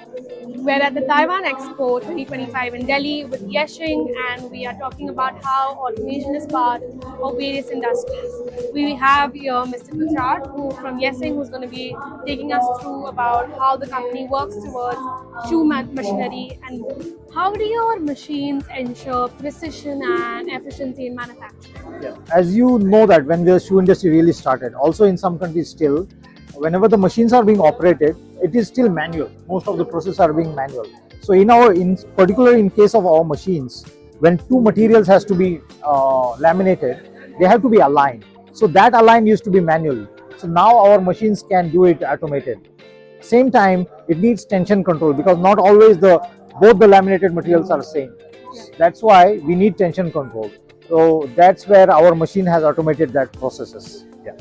We're at the Taiwan Expo 2025 in Delhi with Yeshing, and we are talking about how automation is part of various industries. We have here Mr. Tushar from Yeshing, who's going to be taking us through about how the company works towards machinery and how do your machines ensure precision and efficiency in manufacturing. Yeah. As you know that when the shoe industry really started, also in some countries still, whenever the machines are being operated, it is still manual. Most of the processes are being manual. So in particular in case of our machines, when two materials has to be laminated, they have to be aligned. So that align used to be manually. So now our machines can do it automated. Same time, it needs tension control because not always both the laminated materials are same. That's why we need tension control. So that's where our machine has automated that processes. Yeah.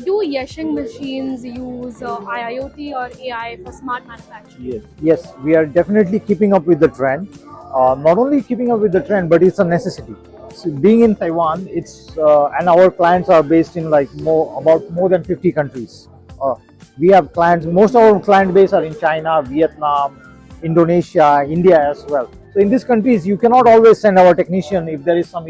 Do Yeshing machines use IoT or AI for smart manufacturing? Yes, we are definitely keeping up with the trend. Not only keeping up with the trend, but it's a necessity. So being in Taiwan, and our clients are based in like more than 50 countries. We have clients. Most of our client base are in China, Vietnam, Indonesia, India as well. So in these countries, you cannot always send our technician if there is some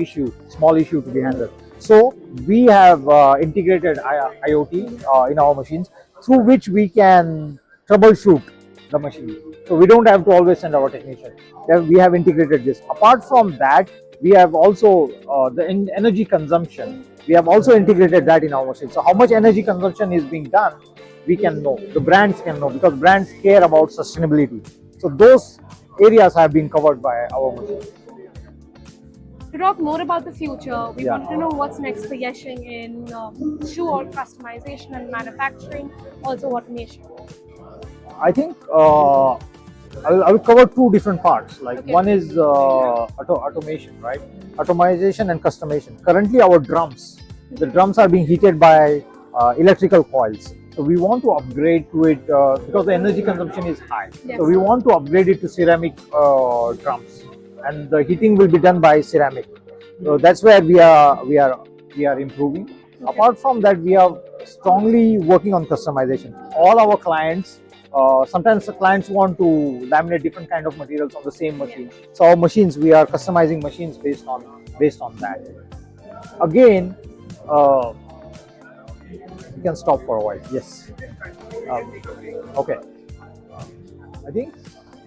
small issue to be handled. So we have integrated IoT in our machines through which we can troubleshoot the machine. So we don't have to always send our technician. We have integrated this. Apart from that, we have also the energy consumption. We have also integrated that in our machine. So how much energy consumption is being done, we can know. The brands can know because brands care about sustainability. So those areas have been covered by our machine. To talk more about the future, we want to know what's next for Yeshing in shoe or customization and manufacturing, also automation. I think I will cover two different parts. Like one is automation, right? Automation and customization. Currently, the drums are being heated by electrical coils. So we want to upgrade to it because the energy consumption is high. Yes. So we want to upgrade it to ceramic drums, and the heating will be done by ceramic. So that's where we are improving. Okay. Apart from that, we are strongly working on customization. All our clients, sometimes the clients want to laminate different kind of materials on the same machine. So our machines, we are customizing machines based on that. Again, you can stop for a while. Yes. Okay. I think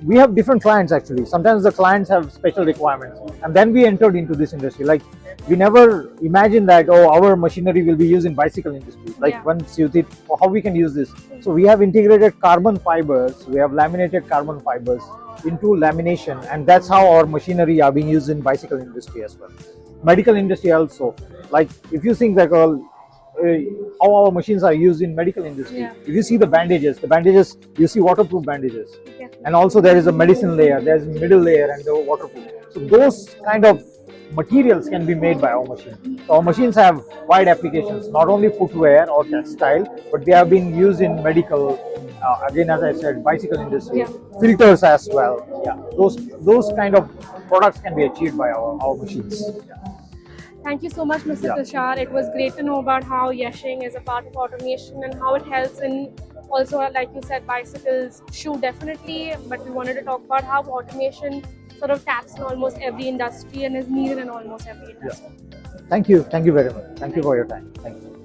we have different clients actually. Sometimes the clients have special requirements, and then we entered into this industry. Like we never imagined that our machinery will be used in bicycle industry. Like once you think how we can use this. So we have integrated carbon fibers. We have laminated carbon fibers into lamination, and that's how our machinery are being used in bicycle industry as well. Medical industry also. Like if you think like how our machines are used in medical industry. If you see the bandages, you see waterproof bandages. And also there is a medicine layer, there's a middle layer and the waterproof. So those kind of materials can be made by our machine. So our machines have wide applications, not only footwear or textile, but they have been used in medical, again as I said, bicycle industry, filters as well. Yeah, those kind of products can be achieved by our machines. Thank you so much, Mr. Tushar. It was great to know about how Yeshing is a part of automation and how it helps in also, like you said, bicycles, shoe definitely, but we wanted to talk about how automation sort of taps in almost every industry and is needed in almost every industry. Thank you very much. Thank you for your time. Thank you.